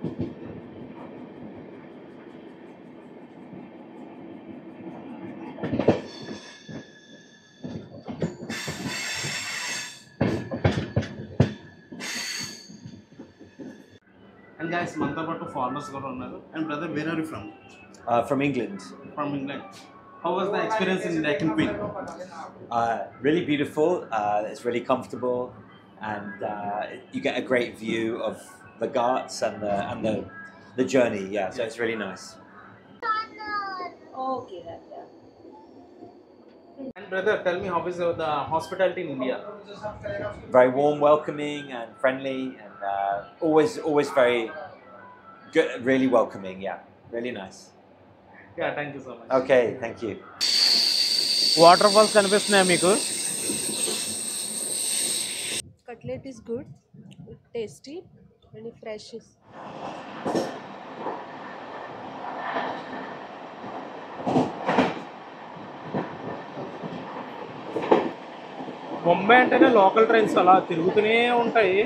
And guys, మనతో పాటు foreigners కూడా ఉన్నారు. And brother, where are you from? From England. From England. How was the experience in Deccan Queen? Really beautiful. It's really comfortable, and you get a great view of the Ghats and the journey. Yeah, so it's really nice. Okay, that's yeah. And brother, tell me, how is the hospitality in India? Very warm, welcoming, and friendly, and always very good. Really welcoming. Yeah, really nice. Yeah, thank you so much. Okay, thank you. Water falls కనిపిస్తున్నాయా మీకు? Cutlet is good, tasty, and fresh. Mumbai అంటేనే local trains అలా తిరుగుతూనే ఉంటాయి.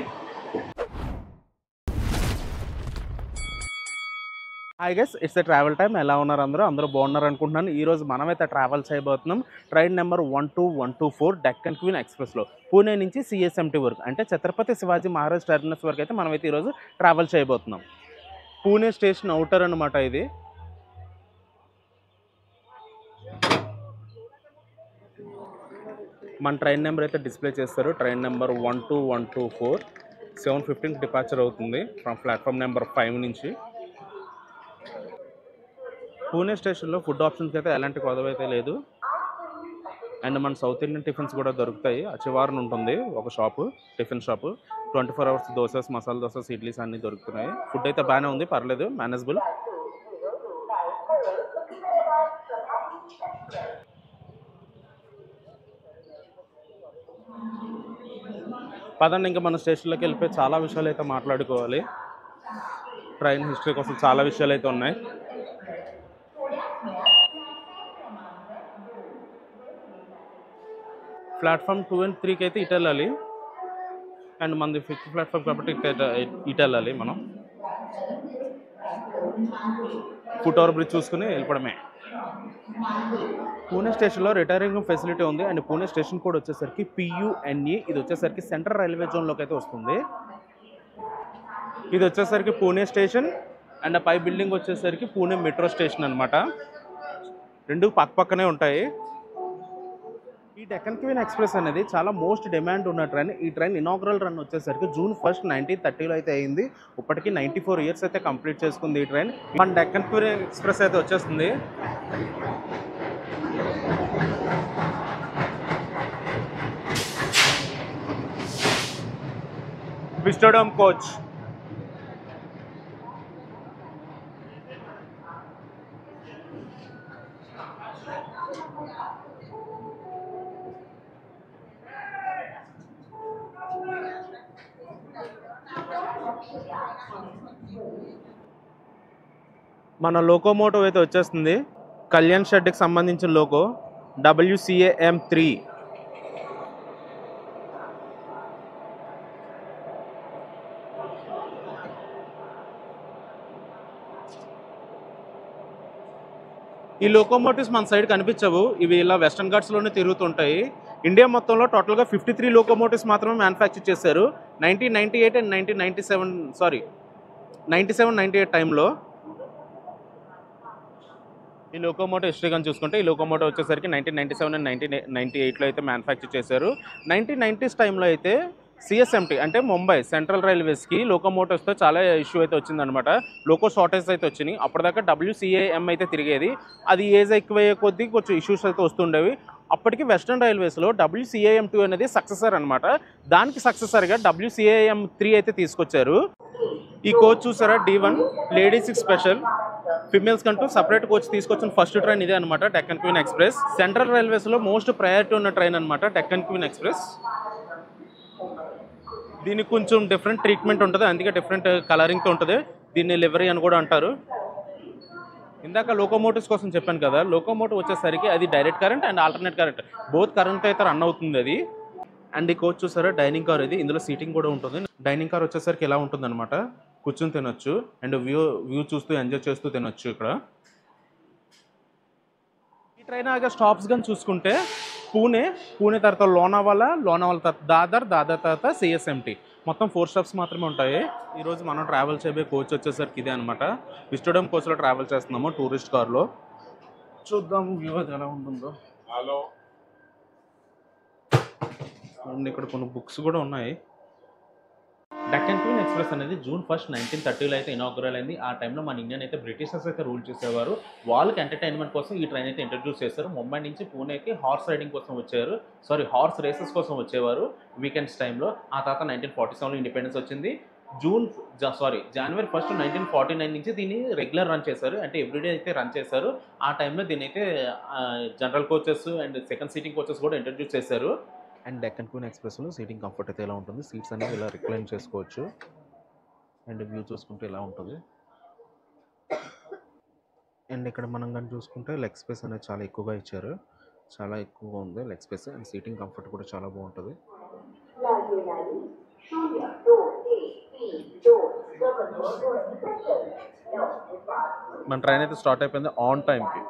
Hi guys, it's a travel time. ఎలా ఉన్నారు అందరూ బాగున్నారు అనుకుంటున్నాను. ఈరోజు మనమైతే ట్రావెల్ చేయబోతున్నాం ట్రైన్ నెంబర్ 12124 డెక్కన్ క్వీన్ ఎక్స్ప్రెస్లో పూణే నుంచి సిఎస్ఎంటీ వరకు, అంటే ఛత్రపతి శివాజీ మహారాజ్ టెర్మినస్ వరకు అయితే మనమైతే ఈరోజు ట్రావెల్ చేయబోతున్నాం. పూణే స్టేషన్ అవుటర్ అనమాట ఇది. మన ట్రైన్ నెంబర్ అయితే డిస్ప్లే చేస్తారు. ట్రైన్ నెంబర్ 12124 7:15 డిపార్చర్ అవుతుంది ఫ్రమ్ ప్లాట్ఫామ్ నెంబర్ 5 నుంచి. పూణే స్టేషన్లో ఫుడ్ ఆప్షన్స్కి అయితే ఎలాంటి కొదవ అయితే లేదు. అండ్ మన సౌత్ ఇండియన్ టిఫిన్స్ కూడా దొరుకుతాయి. అచివారణ ఉంటుంది ఒక shop, tiffin shop. 24 hours dosas, masala dosas, idlis అన్నీ దొరుకుతున్నాయి. ఫుడ్ అయితే బాగానే ఉంది, పర్లేదు, మేనేజబుల్. పదండి ఇంకా మన స్టేషన్లోకి వెళ్ళిపోయి చాలా విషయాలు అయితే మాట్లాడుకోవాలి. ట్రైన్ హిస్టరీ కోసం చాలా విషయాలు అయితే ఉన్నాయి. ప్లాట్ఫామ్ 2 and 3కి అయితే ఇటు వెళ్ళాలి. అండ్ మనది 5th ప్లాట్ఫామ్ కాబట్టి ఇటు వెళ్ళాలి మనం. ఫుట్ ఓవర్ బ్రిడ్జ్ చూసుకుని వెళ్ళిపోవడమే. పూణే స్టేషన్లో రిటైరింగ్ రూమ్ ఫెసిలిటీ ఉంది. అండ్ పూణే స్టేషన్ కోడ్ వచ్చేసరికి PUNE. ఇది వచ్చేసరికి సెంట్రల్ రైల్వే జోన్లోకి అయితే వస్తుంది. ఇది వచ్చేసరికి పూణే స్టేషన్ అండ్ పై బిల్డింగ్ వచ్చేసరికి పూణే మెట్రో స్టేషన్ అనమాట. రెండు పక్కనే ఉంటాయి. ఈ డెక్కన్ క్వీన్ ఎక్స్ప్రెస్ అనేది చాలా మోస్ట్ డిమాండ్ ఉన్న ట్రైన్. ఈ ట్రైన్ ఇనాగ్రల్ రన్ వచ్చేసరికి June 1st 1930లో అయితే అయింది. ఇప్పటికీ 94 years అయితే కంప్లీట్ చేసుకుంది ఈ ట్రైన్. మన డెక్కన్ క్వీన్ ఎక్స్ప్రెస్ అయితే వచ్చేస్తుంది. విస్టోడమ్ కోచ్. మన లోకోమోటివ్ అయితే వచ్చేస్తుంది. కళ్యాణ్ షెడ్కి సంబంధించిన లోకో WCAM3. ఈ లోకోమోటివ్స్ మన సైడ్ కనిపించవు. ఇవి ఇలా వెస్టర్న్ ఘాట్స్లోనే తిరుగుతుంటాయి. ఇండియా మొత్తంలో టోటల్గా 53 లోకోమోటివ్స్ మాత్రమే మ్యానుఫ్యాక్చర్ చేశారు 1998 అండ్ 97-98 టైంలో. ఈ లోకోమోటివ్ హిస్టరీ కానీ చూసుకుంటే ఈ లోకోమోటివ్ వచ్చేసరికి 1997 అండ్ 1998లో అయితే మ్యానుఫ్యాక్చర్ చేశారు. 1990s టైంలో అయితే సిఎస్ఎంటీ అంటే ముంబై సెంట్రల్ రైల్వేస్కి లోకోమోటివ్స్తో చాలా ఇష్యూ అయితే వచ్చిందనమాట. లోకో షార్టేజ్ అయితే వచ్చినాయి. అప్పటిదాకా WCAM అయితే తిరిగేది. అది ఏజ్ ఎక్కువయ్యే కొద్దీ కొంచెం ఇష్యూస్ అయితే వస్తుండేవి. అప్పటికి వెస్టర్న్ రైల్వేస్లో WCAM2 అనేది సక్సెసర్ అనమాట. దానికి సక్సెసర్గా WCAM3 అయితే తీసుకొచ్చారు. ఈ కోచ్ చూసారా, D1 లేడీస్కి స్పెషల్, ఫిమేల్స్ కంటూ సపరేట్ కోచ్ తీసుకొచ్చిన ఫస్ట్ ట్రైన్ ఇదే అనమాట డెక్కన్ క్వీన్ ఎక్స్ప్రెస్. సెంట్రల్ రైల్వేస్లో మోస్ట్ ప్రయారిటీ ఉన్న ట్రైన్ అనమాట డెక్కన్ క్వీన్ ఎక్స్ప్రెస్. దీనికి కొంచెం డిఫరెంట్ ట్రీట్మెంట్ ఉంటుంది, అందుకే డిఫరెంట్ కలరింగ్తో ఉంటుంది. దీన్ని లివరీ అని కూడా అంటారు. ఇందాక లోకోమోటివ్స్ కోసం చెప్పాను కదా, లోకోమోటివ్ వచ్చేసరికి అది direct current and alternate current both current అయితే రన్ అవుతుంది అది. అండ్ ఈ కోచ్ చూసారా డైనింగ్ కార్ ఇది, ఇందులో సీటింగ్ కూడా ఉంటుంది. డైనింగ్ కార్ వచ్చేసరికి ఇలా ఉంటుంది అనమాట. కూర్చొని తినొచ్చు అండ్ వ్యూ చూస్తూ ఎంజాయ్ చేస్తూ తినొచ్చు ఇక్కడ. ఈ ట్రైన్ ఆగే స్టాప్స్ కానీ చూసుకుంటే పూణే తర్వాత లోనావాలా తర్వాత దాదర్ తర్వాత సిఎస్ఎంటీ, మొత్తం 4 స్టాప్స్ మాత్రమే ఉంటాయి. ఈరోజు మనం ట్రావెల్ చేయబోయే కోచ్ వచ్చేసరికి ఇదే అనమాట. విస్టోడమ్ కోచ్లో ట్రావెల్ చేస్తున్నాము టూరిస్ట్ కార్లో. చూద్దాం వ్యూ అది ఎలా ఉంటుందో. అండ్ ఇక్కడ కొన్ని బుక్స్ కూడా ఉన్నాయి. డెక్కన్ క్వీన్ ఎక్స్ప్రెస్ అనేది June 1, 1930లో అయితే ఇనాగ్రల్ అయింది. ఆ టైంలో మన ఇండియన్ అయితే బ్రిటిషర్స్ అయితే రూల్ చేసేవారు. వాళ్ళకి ఎంటర్టైన్మెంట్ కోసం ఈ ట్రైన్ అయితే ఇంట్రడ్యూస్ చేశారు. ముంబై నుంచి పూణేకి హార్స్ రైడింగ్ కోసం వచ్చారు, హార్స్ రేసెస్ కోసం వచ్చేవారు వీకెండ్స్ టైంలో. ఆ తర్వాత 1947లో ఇండిపెండెన్స్ వచ్చింది. జనవరి 1, 1949 నుంచి దీన్ని రెగ్యులర్ రన్ చేశారు, అంటే ఎవ్రీడే అయితే రన్ చేశారు. ఆ టైంలో దీని అయితే general coaches and second seating coaches కూడా ఇంట్రడ్యూస్ చేశారు. అండ్ డెక్కన్ క్వీన్ ఎక్స్ప్రెస్లో సీటింగ్ కంఫర్ట్ అయితే ఎలా ఉంటుంది, సీట్స్ అనేవి ఇలా రిక్లైన్ చేసుకోవచ్చు. అండ్ వ్యూ చూసుకుంటే ఇలా ఉంటుంది. అండ్ ఇక్కడ మనం కానీ చూసుకుంటే లెగ్ స్పేస్ అనేది చాలా ఎక్కువగా ఇచ్చారు, చాలా ఎక్కువగా ఉంది leg space. And seating comfort కూడా చాలా బాగుంటుంది. మన ట్రైన్ అయితే స్టార్ట్ అయిపోయింది ఆన్ టైంకి.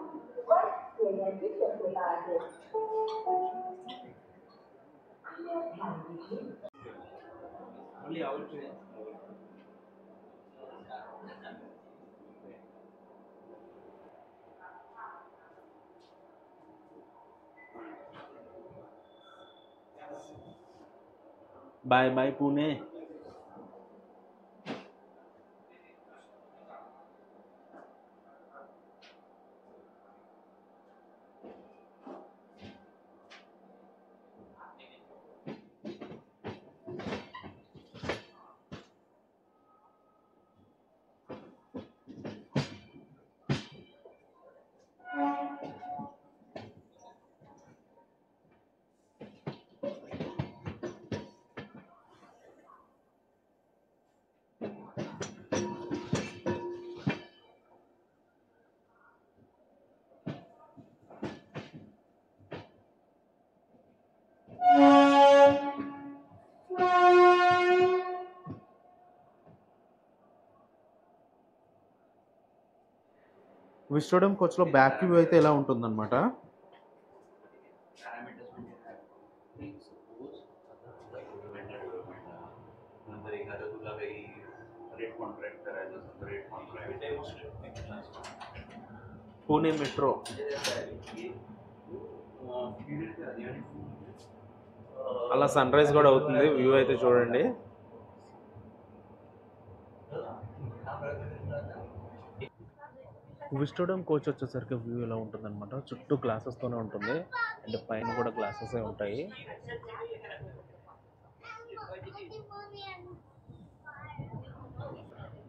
Bye bye Pune. విస్టోడమ్ కోచ్లో బ్యాక్ వ్యూ అయితే ఎలా ఉంటుందన్నమాట. పూణే మెట్రో అలా సన్ రైజ్ కూడా అవుతుంది. వ్యూ అయితే చూడండి. విస్టోడమ్ కోచ్ వచ్చేసరికి వ్యూ ఇలా ఉంటుంది అనమాట. చుట్టూ గ్లాసెస్తోనే ఉంటుంది అండ్ పైన కూడా గ్లాసెస్ ఉంటాయి.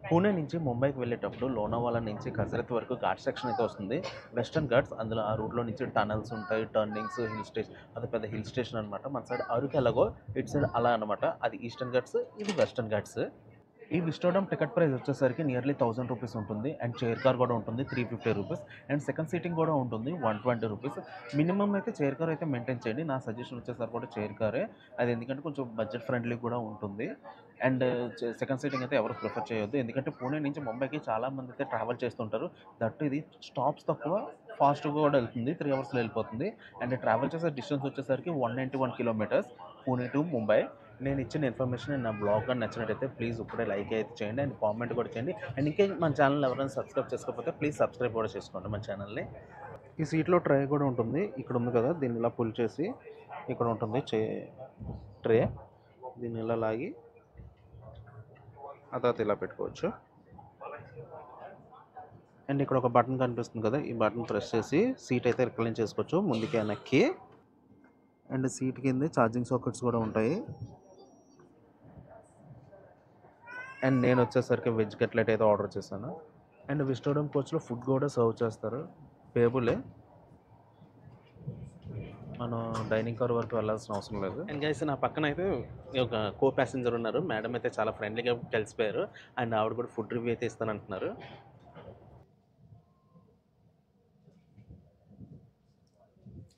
పూణే నుంచి ముంబైకి వెళ్ళేటప్పుడు లోనావాలా నుంచి కసరత్ వరకు ఘాట్ సెక్షన్ అయితే వస్తుంది, వెస్టర్న్ ఘాట్స్. అందులో ఆ రూట్లో నుంచి టనల్స్ ఉంటాయి, టర్నింగ్స్, హిల్ స్టేషన్. అది పెద్ద హిల్ స్టేషన్ అనమాట. మన సైడ్ అరకు ఎలాగో ఇటు సైడ్ అలా అనమాట. అది ఈస్టర్న్ ఘాట్స్, ఇది వెస్టర్న్ ఘాట్స్. ఈ విస్టోడమ్ టికెట్ ప్రైస్ వచ్చేసరికి నియర్లీ 1000 రూపీస్ ఉంటుంది. అండ్ చైర్ కార్ కూడా ఉంటుంది 350 రూపీస్. అండ్ సెకండ్ సీటింగ్ కూడా ఉంటుంది 120 రూపీస్. మినిమం అయితే చైర్ కార్ అయితే మెయింటైన్ చేయండి. నా సజెషన్ వచ్చేసరికి కూడా చైర్ కారే, అది ఎందుకంటే కొంచెం బడ్జెట్ ఫ్రెండ్లీ కూడా ఉంటుంది. అండ్ సెకండ్ సీటింగ్ అయితే ఎవరు ప్రిఫర్ చేయొద్దు, ఎందుకంటే పూణే నుంచి ముంబైకి చాలామంది అయితే ట్రావెల్ చేస్తుంటారు. దట్ ఇది స్టాప్స్ తక్కువ, ఫాస్ట్గా కూడా వెళ్తుంది, 3 అవర్స్లో వెళ్ళిపోతుంది. అండ్ ట్రావెల్ చేసే డిస్టెన్స్ వచ్చేసరికి 191 కిలోమీటర్స్ పూణే టు ముంబై. నేను ఇచ్చిన ఇన్ఫర్మేషన్ నా బ్లాగ్ కానీ నచ్చినట్టయితే ప్లీజ్ ఇప్పుడే లైక్ అయితే చేయండి అండ్ కామెంట్ కూడా చేయండి. అండ్ ఇంకా మన ఛానల్ ఎవరైనా సబ్స్క్రైబ్ చేసుకోకపోతే ప్లీజ్ సబ్స్క్రైబ్ కూడా చేసుకోండి మన ఛానల్ని. ఈ సీట్లో ట్రే కూడా ఉంటుంది, ఇక్కడ ఉంది కదా, దీన్ని ఇలా పుల్ చేసి ఇక్కడ ఉంటుంది ట్రే, దీన్ని ఇలా లాగి ఆ తర్వాత ఇలా పెట్టుకోవచ్చు. అండ్ ఇక్కడ ఒక బటన్ కనిపిస్తుంది కదా, ఈ బటన్ ప్రెస్ చేసి సీట్ అయితే రిక్లైన్ చేసుకోవచ్చు ముందుకి వెనక్కి. అండ్ సీట్ కింద ఛార్జింగ్ సాకెట్స్ కూడా ఉంటాయి. అండ్ నేను వచ్చేసరికి వెజ్ కట్లెట్ అయితే ఆర్డర్ చేశాను. అండ్ విస్టోడమ్ కోచ్లో ఫుడ్ కూడా సర్వ్ చేస్తారు, టేబులే, మనం డైనింగ్ కార్ వరకు వెళ్ళాల్సిన అవసరం లేదు. అండ్ గైస్ నా పక్కన అయితే ఒక కో ప్యాసింజర్ ఉన్నారు, మేడం అయితే చాలా ఫ్రెండ్లీగా కలిసిపోయారు. అండ్ ఆవిడ కూడా ఫుడ్ రివ్యూ అయితే ఇస్తానంటున్నారు.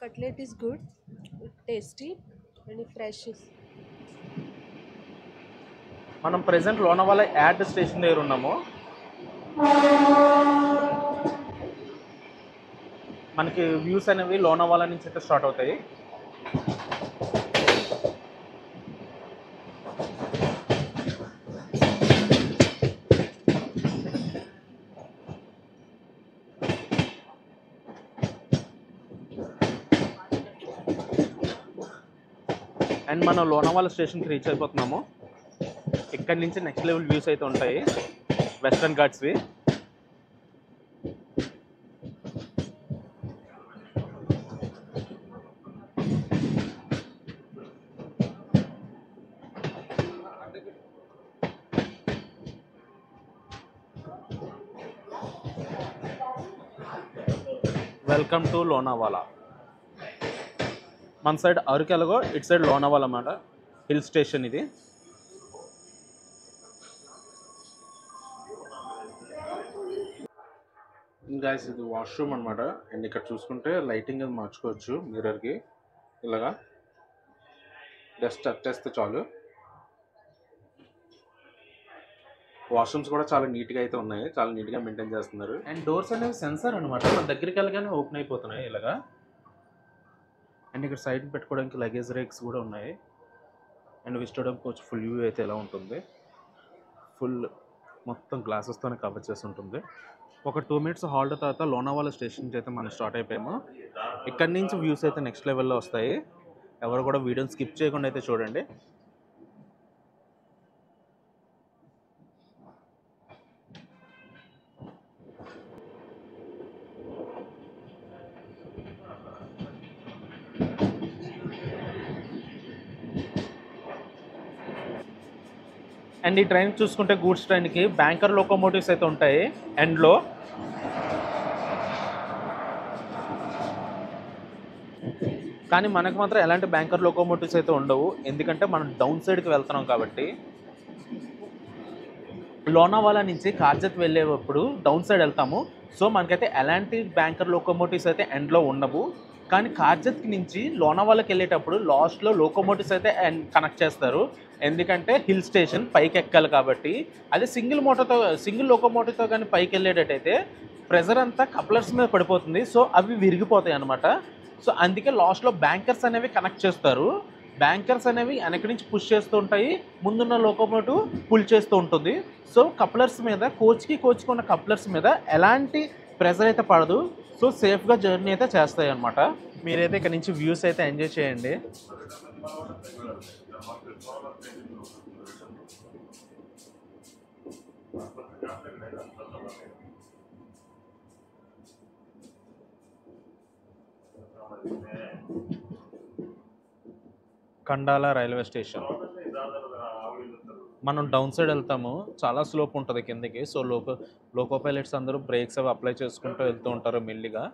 Cutlet is good, tasty, and fresh. మనం ప్రెసెంట్ లోనావాలా యాడ్ స్టేషన్ దగ్గర ఉన్నాము. మనకి వ్యూస్ అనేవి లోనావాలా నుంచి అయితే స్టార్ట్ అవుతాయి. అండ్ మనం లోనావాలా స్టేషన్కి రీచ్ అయిపోతున్నాము. ఇక్కడ నుంచి నెక్స్ట్ లెవెల్ వ్యూస్ అయితే ఉంటాయి వెస్టర్న్ ఘాట్స్వి. Welcome to Lonavala. మన సైడ్ అరకెలగో, ఇటు సైడ్ లోనావాలా అన్నమాట. హిల్ స్టేషన్ ఇది. గాయస్ ఇది వాష్రూమ్ అనమాట. అండ్ ఇక్కడ చూసుకుంటే లైటింగ్ అది మార్చుకోవచ్చు మిర్రర్కి. ఇలాగా జస్ట్ టచ్ చేస్తే చాలు. వాష్రూమ్స్ కూడా చాలా నీట్గా అయితే ఉన్నాయి, చాలా నీట్గా మెయింటైన్ చేస్తున్నారు. అండ్ డోర్స్ అనేవి సెన్సార్ అనమాట, మన దగ్గరికి వెళ్ళగానే ఓపెన్ అయిపోతున్నాయి ఇలాగా. అండ్ ఇక్కడ సైడ్ పెట్టుకోవడానికి లగేజ్ రేక్స్ కూడా ఉన్నాయి. అండ్ విస్టోడమ్ కోచ్ ఫుల్ వ్యూ అయితే ఎలా ఉంటుంది, ఫుల్ మొత్తం గ్లాసెస్తోనే కవర్ చేసి ఉంటుంది. ఒక 2 minutes హాల్ట్ తర్వాత లోనావాలా స్టేషన్కి అయితే మనం స్టార్ట్ అయిపోయాము. ఇక్కడి నుంచి వ్యూస్ అయితే నెక్స్ట్ లెవెల్లో వస్తాయి. ఎవరు కూడా వీడియోని స్కిప్ చేయకుండా అయితే చూడండి. అండ్ ఈ ట్రైన్ చూసుకుంటే గూడ్స్ ట్రైన్కి బ్యాంకర్ లోకోమోటివ్స్ అయితే ఉంటాయి ఎండ్లో. కానీ మనకు మాత్రం ఎలాంటి బ్యాంకర్ లోకోమోటివ్స్ అయితే ఉండవు, ఎందుకంటే మనం డౌన్ సైడ్కి వెళ్తున్నాం కాబట్టి. లోనావాలా నుంచి కార్జత్ వెళ్ళేటప్పుడు డౌన్ సైడ్ వెళ్తాము. సో మనకైతే ఎలాంటి బ్యాంకర్ లోకోమోటివ్స్ అయితే ఎండ్లో ఉండవు. కానీ కార్జత్కి నుంచి లోనావాలాకి వెళ్ళేటప్పుడు లాస్ట్లో లోకోమోటివ్స్ అయితే కనెక్ట్ చేస్తారు, ఎందుకంటే హిల్ స్టేషన్ పైకి ఎక్కాలి కాబట్టి. అదే సింగిల్ లోకోమోటివ్తో కానీ పైకి వెళ్ళేటట్టయితే ప్రెజర్ అంతా కప్లర్స్ మీద పడిపోతుంది, సో అవి విరిగిపోతాయి అన్నమాట. సో అందుకే లాస్ట్లో బ్యాంకర్స్ అనేవి కనెక్ట్ చేస్తారు. బ్యాంకర్స్ అనేవి వెనక నుంచి పుష్ చేస్తూ ఉంటాయి, ముందున్న లోకోమోటివ్ పుల్ చేస్తూ ఉంటుంది. సో కప్లర్స్ మీద కోచ్కి ఉన్న కప్లర్స్ మీద ఎలాంటి ప్రెజర్ అయితే పడదు. సో సేఫ్గా జర్నీ అయితే చేస్తాయి అన్నమాట. మీరైతే ఇక్కడ నుంచి వ్యూస్ అయితే ఎంజాయ్ చేయండి. కండాలా రైల్వే స్టేషన్. మనం డౌన్ సైడ్ వెళ్తాము, చాలా స్లోప్ ఉంటుంది కిందకి. సో లోకో పైలట్స్ అందరూ బ్రేక్స్ అవి అప్లై చేసుకుంటూ వెళ్తూ ఉంటారు మెల్లిగా.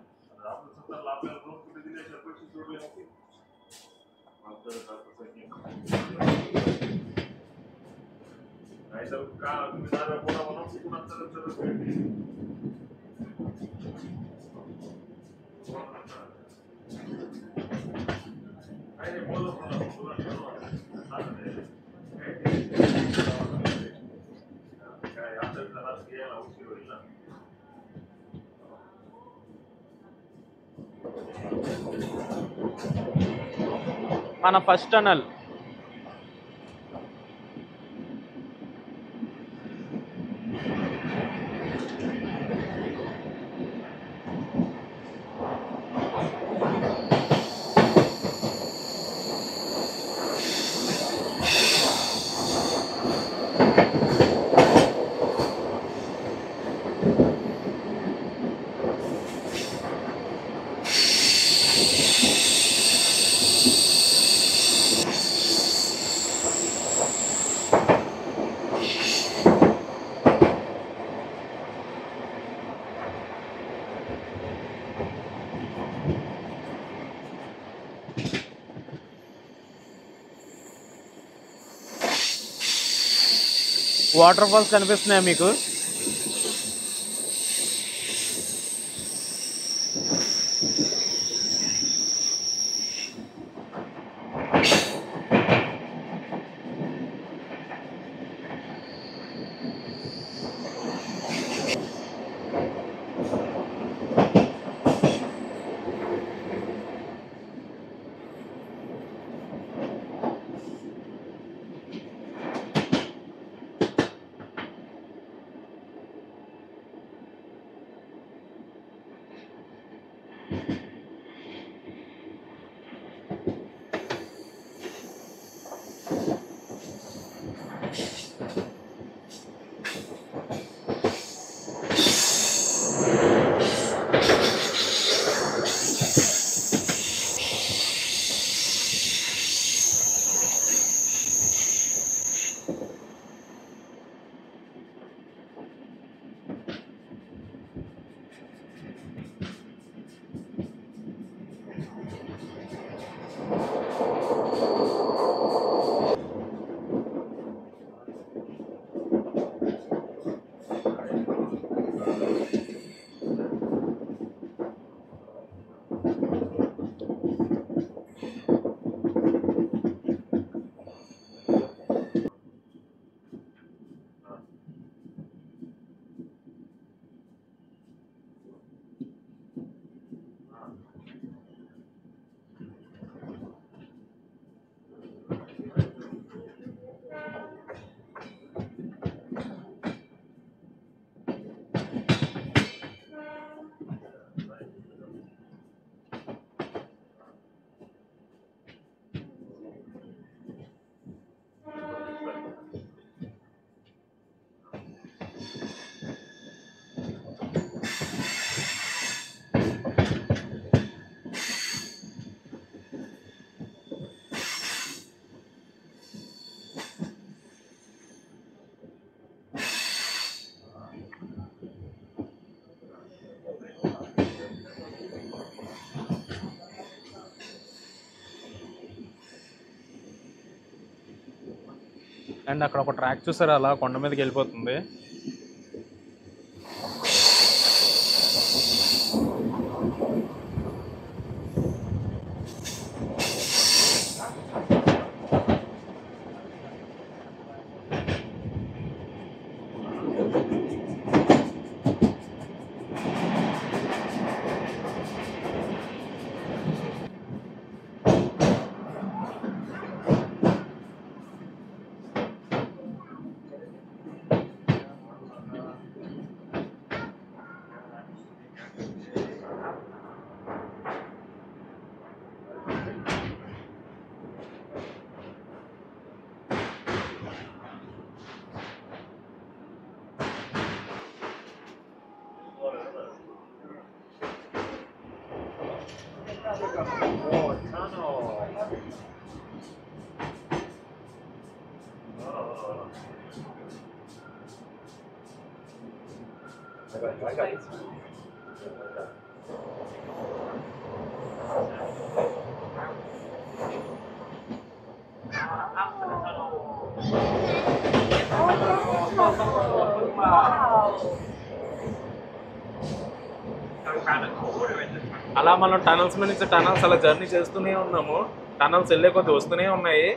మన ఫస్ట్ టనల్. వాటర్ ఫాల్స్ కనిపిస్తున్నాయా మీకు? అండ్ అక్కడ ఒక ట్రాక్ చూసారా అలా కొండ మీదకి వెళ్ళిపోతుంది. అలా మనం టనల్స్ మీద నుంచి టనల్స్ అలా జర్నీ చేస్తూనే ఉన్నాము. టనల్స్ వెళ్ళే కొద్ది వస్తూనే ఉన్నాయి.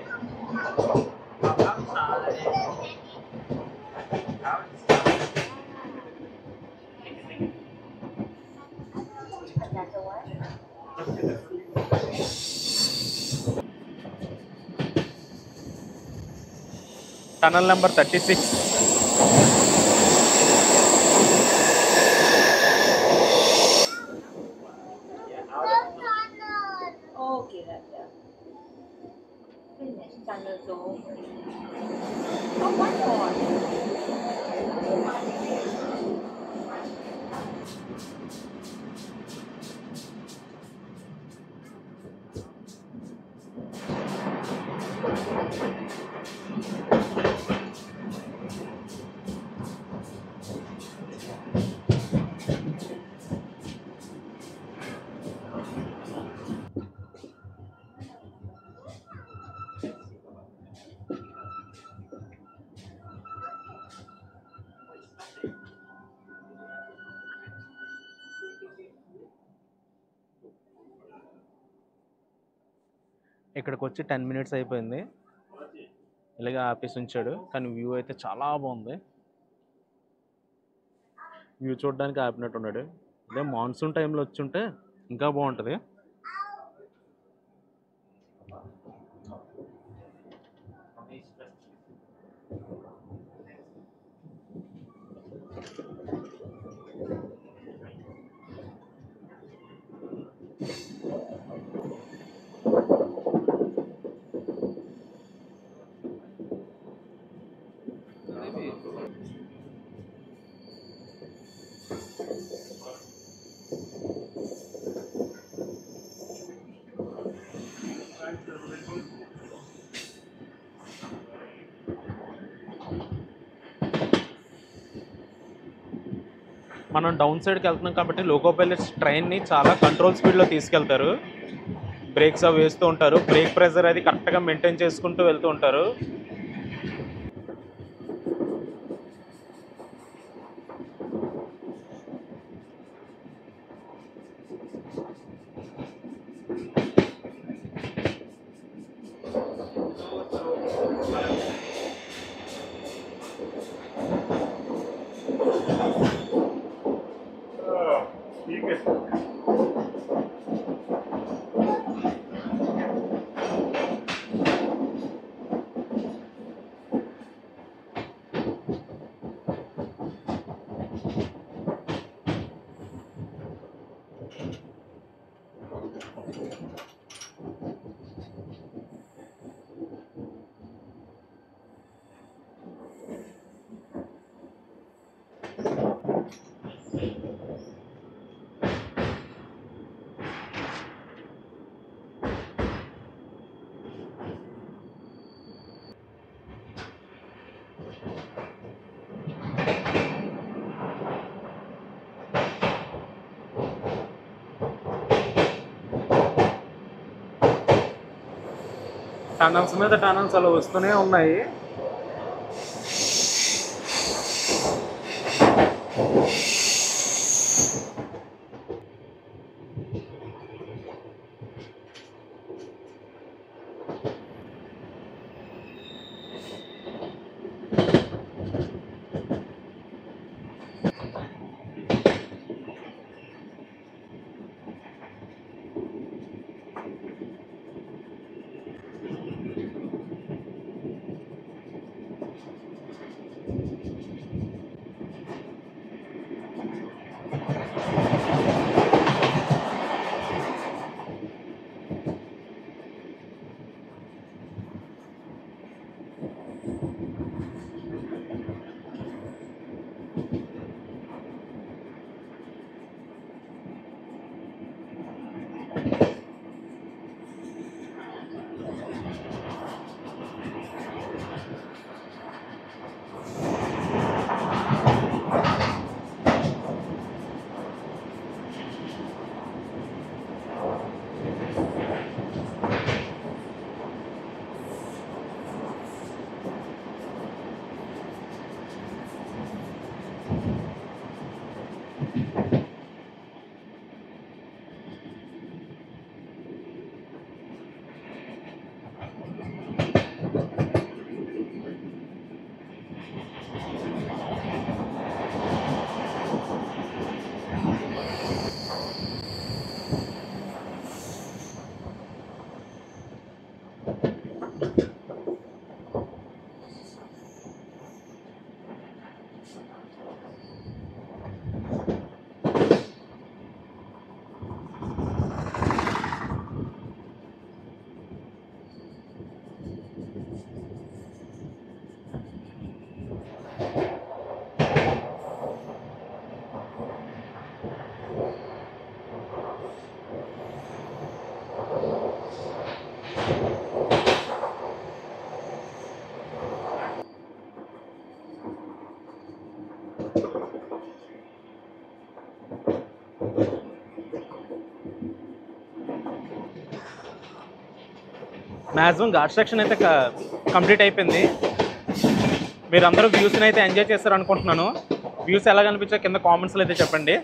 Tunnel number 36. Okay, right, yeah. Finish. Tunnel zone. Oh, one more. ఇక్కడికి వచ్చి 10 minutes అయిపోయింది. ఇలాగే ఆపేసి ఉంచాడు. కానీ వ్యూ అయితే చాలా బాగుంది. వ్యూ చూడడానికి ఆపినట్టున్నాడు. అదే మాన్సూన్ టైంలో వచ్చి ఉంటే ఇంకా బాగుంటుంది. మనం డౌన్ సైడ్కి వెళ్తున్నాం కాబట్టి లోకో పైలట్స్ ట్రైన్ని చాలా కంట్రోల్ స్పీడ్లో తీసుకెళ్తారు. బ్రేక్స్ అవి వేస్తూ ఉంటారు. బ్రేక్ ప్రెషర్ అది కరెక్ట్గా మెయింటైన్ చేసుకుంటూ వెళ్తూ ఉంటారు. టనల్స్ మీద టనల్స్ అలా వస్తూనే ఉన్నాయి. మ్యాక్సిమం ఘాట్ సెక్షన్ అయితే కంప్లీట్ అయిపోయింది. మీరు అందరూ వ్యూస్ని అయితే ఎంజాయ్ చేస్తారు అనుకుంటున్నాను. వ్యూస్ ఎలా కనిపించా కింద కామెంట్స్లో అయితే చెప్పండి.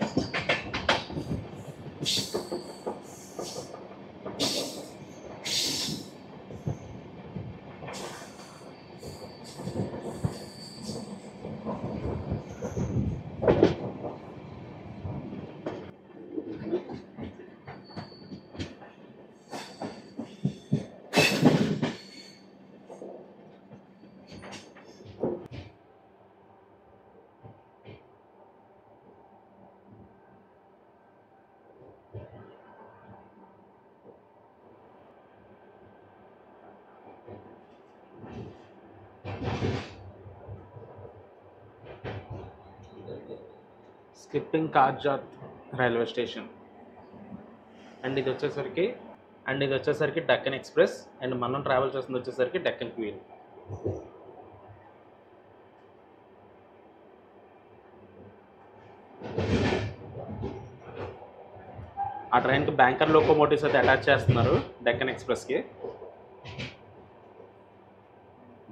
స్కిప్పింగ్ కార్జాత్ రైల్వే స్టేషన్ అండ్ ఇది వచ్చేసరికి డక్కన్ ఎక్స్ప్రెస్ అండ్ మనం ట్రావెల్ చేస్తుంది వచ్చేసరికి డక్కన్ క్వీన్. ఆ ట్రైన్కి బ్యాంకర్ లోకోమోటివ్స్ అయితే అటాచ్ చేస్తున్నారు డక్కన్ ఎక్స్ప్రెస్కి.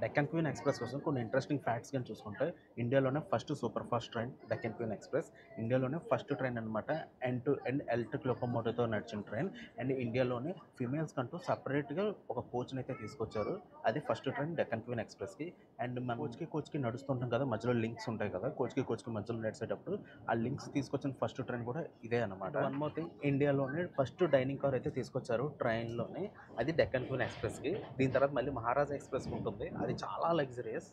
డెక్కన్ క్వీన్ ఎక్స్ప్రెస్ కోసం కొన్ని ఇంట్రెస్టింగ్ ఫ్యాక్ట్స్ కానీ చూసుకుంటే ఇండియాలోనే first super fast train Deccan queen express. ఇండియాలోనే ఫస్ట్ ట్రైన్ అనమాట ఎండ్ టు ఎండ్ ఎలక్ట్రిక్ లోకోమోటివ్తో నడిచిన ట్రైన్. అండ్ ఇండియాలోనే ఫీమేల్స్ కంటూ సపరేట్గా ఒక కోచ్ని అయితే తీసుకొచ్చారు. అది ఫస్ట్ ట్రైన్ డెక్కన్ క్వీన్ ఎక్స్ప్రెస్కి. అండ్ మన కోచ్కి నడుస్తుంటాం కదా, మధ్యలో లింక్స్ ఉంటాయి కదా, కోచ్కి మధ్యలో నడిచేటప్పుడు ఆ లింక్స్ తీసుకొచ్చిన ఫస్ట్ ట్రైన్ కూడా ఇదే అనమాట. వన్ మోర్ థింగ్, ఇండియాలోనే ఫస్ట్ డైనింగ్ కార్ అయితే తీసుకొచ్చారు ట్రైన్లోనే, అది డెక్కన్ క్వీన్ ఎక్స్ప్రెస్కి. దీని తర్వాత మళ్ళీ మహారాజా ఎక్స్ప్రెస్కి ఉంటుంది, అది చాలా లగ్జరియస్.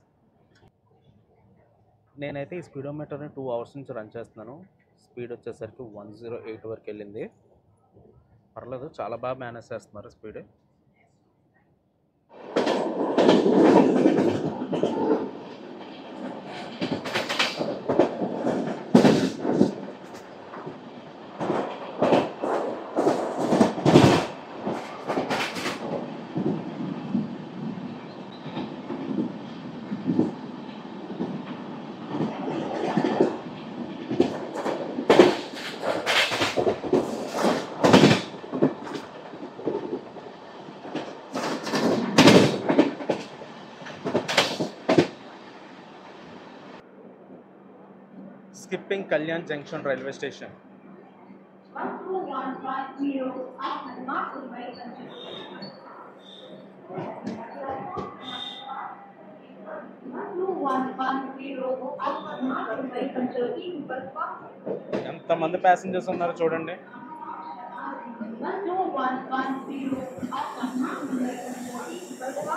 నేనైతే ఈ స్పీడోమీటర్ని 2 అవర్స్ నుంచి రన్ చేస్తున్నాను. స్పీడ్ వచ్చేసరికి 108 వరకు వెళ్ళింది. పర్లేదు, చాలా బాగా మేనేజ్ చేస్తున్నారు speed. Skipping Kalyan junction railway station. 12150 after Martin Way until 12110 after Martin Way until ఎంతమంది ప్యాసింజర్స్ ఉన్నారో చూడండి. 12110 after Martin Way until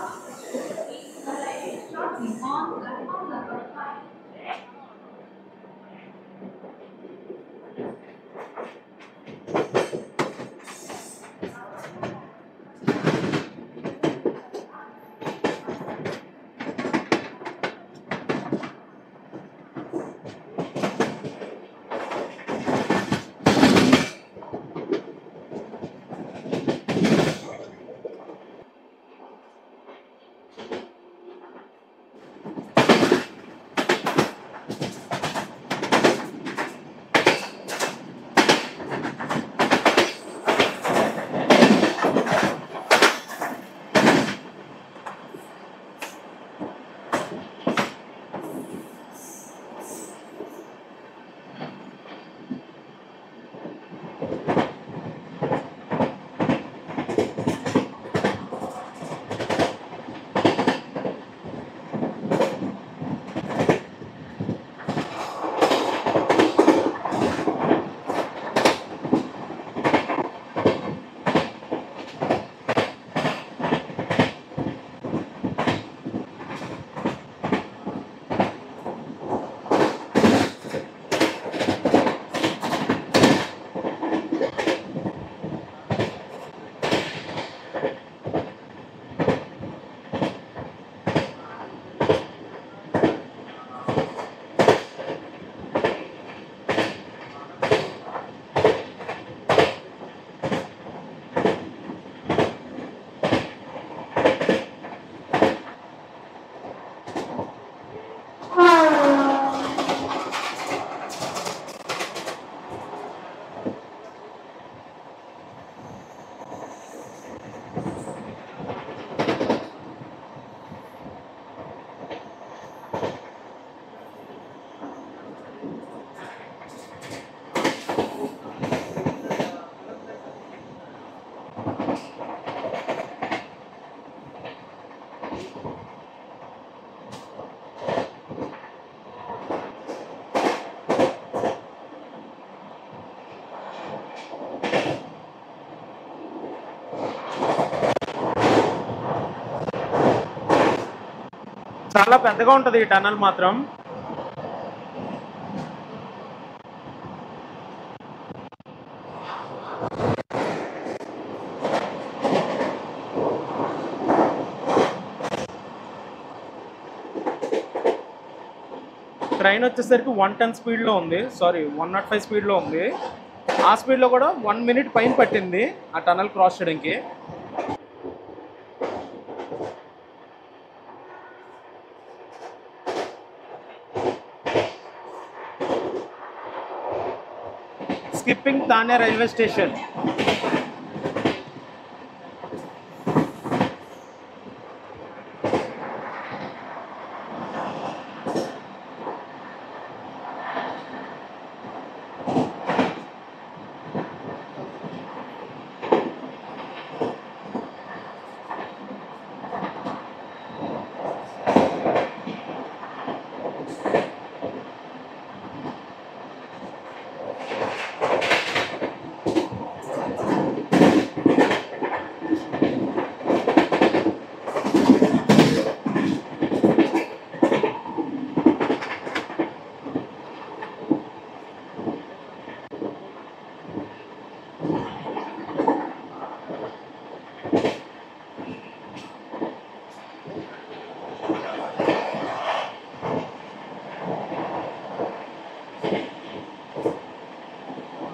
చాలా పెద్దగా ఉంటుంది ఈ టనల్ మాత్రం. ట్రైన్ వచ్చేసరికి 110 స్పీడ్లో ఉంది, సారీ 105 స్పీడ్లో ఉంది. ఆ స్పీడ్లో కూడా 1 మినిట్ పైన పట్టింది ఆ టనల్ క్రాస్ చేయడానికి. స్కిప్పింగ్ తానే రైల్వే స్టేషన్.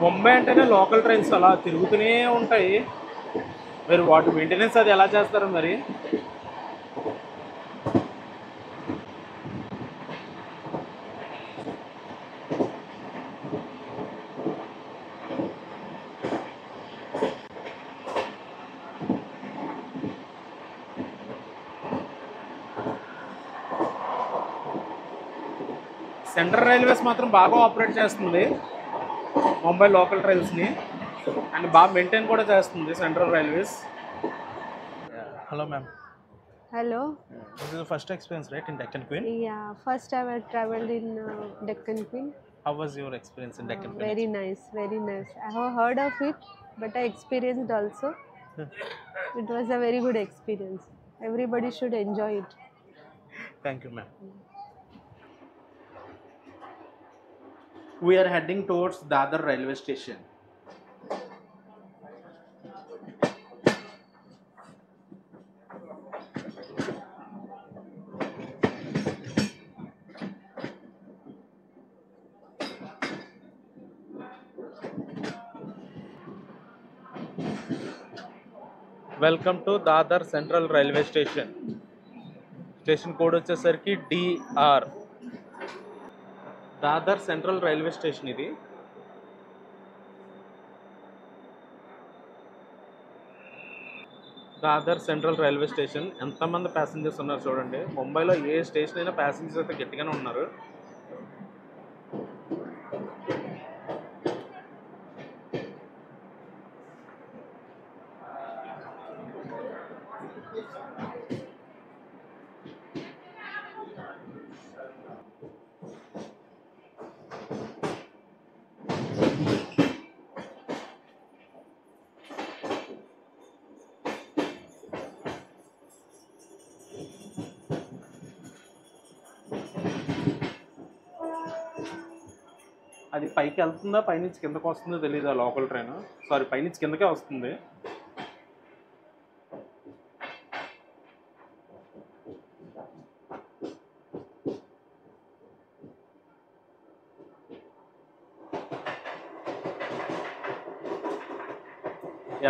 ముంబై అంటేనే లోకల్ ట్రైన్స్ అలా తిరుగుతూనే ఉంటాయి. మీరు వాటి మెయింటెనెన్స్ అది ఎలా చేస్తారు మరి? సెంట్రల్ రైల్వేస్ మాత్రం బాగా ఆపరేట్ చేస్తుంది ముంబై లోకల్ ట్రైన్స్ని, అండ్ బాగా మెయింటైన్ కూడా చేస్తుంది central railways. Hello, ma'am. Hello. This is the first experience, right, in Deccan Queen? Yeah, first time I traveled in Deccan Queen. How was your experience in Deccan Queen? Very nice, very nice. I have heard of it, but I experienced also. It was a very good experience. Everybody should enjoy it. Thank you, ma'am. We are heading towards Dadar railway station. Welcome to Dadar central railway station. Station code వచ్చేసరికి DR. Dadar central railway station ఇది. Dadar central railway station. ఎంతమంది passengers ఉన్నారు చూడండి. ముంబైలో ఏ station అయినా passengers అయితే గట్టిగానే ఉన్నారు. అది పైకి వెళ్తుందా పైనుంచి కిందకు వస్తుందో తెలియదు. ఆ లోకల్ ట్రైన్, సారీ పైనుంచి కిందకే వస్తుంది.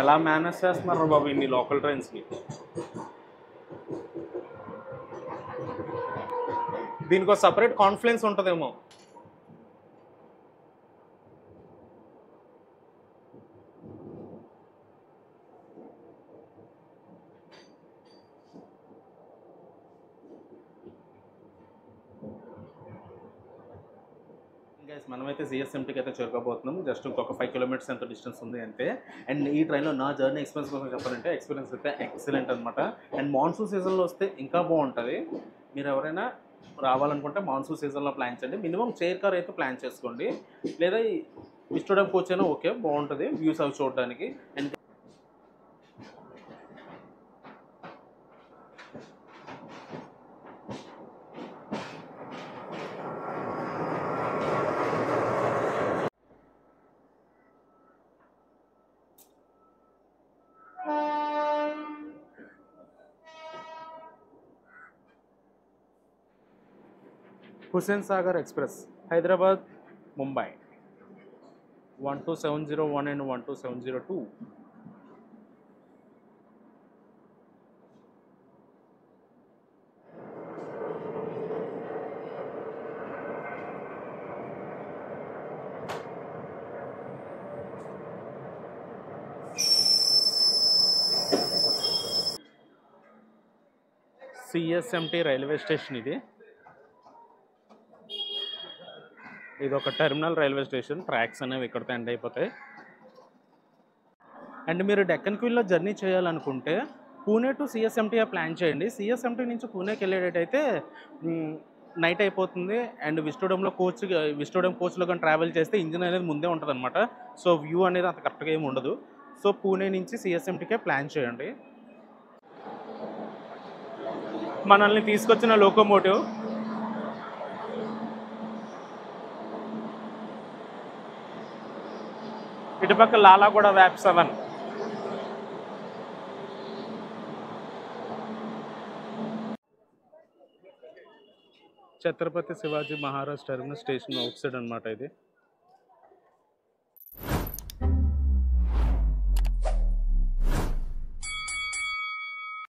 ఎలా మేనేజ్ చేస్తున్నారు బాబు ఇన్ని లోకల్ ట్రైన్స్ని? దీనికి ఒక సపరేట్ కాన్ఫిడెన్స్ ఉంటుందేమో. గైస్ మనమైతే సిఎస్ఎంటీకి అయితే చేరుకోబోతున్నాం. జస్ట్ ఇంకొక 5 కిలోమీటర్స్ ఎంత డిస్టెన్స్ ఉంది అంతే. అండ్ ఈ ట్రైన్లో నా జర్నీ ఎక్స్పీరియన్స్ కోసం చెప్పాలంటే ఎక్స్పీరియన్స్ అయితే ఎక్సలెంట్ అనమాట. అండ్ మాన్సూన్ సీజన్లో వస్తే ఇంకా బాగుంటుంది. మీరు ఎవరైనా రావాలనుకుంటే మాన్సూన్ సీజన్లో ప్లాన్ చేయండి. మినిమం చైర్ కార్ అయితే ప్లాన్ చేసుకోండి, లేదా విస్టోడమ్ కోచ్ అయినా ఓకే, బాగుంటుంది వ్యూస్ అవి చూడడానికి. And Hussain Sagar express Hyderabad Mumbai 12701 and 12702. CSMT railway station ఇది ఒక టెర్మినల్ రైల్వే స్టేషన్. ట్రాక్స్ అనేవి ఇక్కడితో ఎండ్ అయిపోతాయి. అండ్ మీరు డెక్కన్ క్వీన్లో జర్నీ చేయాలనుకుంటే పూణే టు సిఎస్ఎంటీ ప్లాన్ చేయండి. సిఎస్ఎంటీ నుంచి పూణేకి వెళ్ళేటట్టయితే నైట్ అయిపోతుంది. అండ్ విస్టోడియం కోచ్లో కానీ ట్రావెల్ చేస్తే ఇంజిన్ అనేది ముందే ఉంటుంది అనమాట. సో వ్యూ అనేది అంత కరెక్ట్గా ఏమి ఉండదు. సో పూణే నుంచి సిఎస్ఎంటీకే ప్లాన్ చేయండి. మనల్ని తీసుకొచ్చిన లోకోమోటివ్ ఇటుపక్క లాలాగూడ వ్యాప్ 7. Chhatrapati Shivaji Maharaj terminus station outside అనమాట ఇది.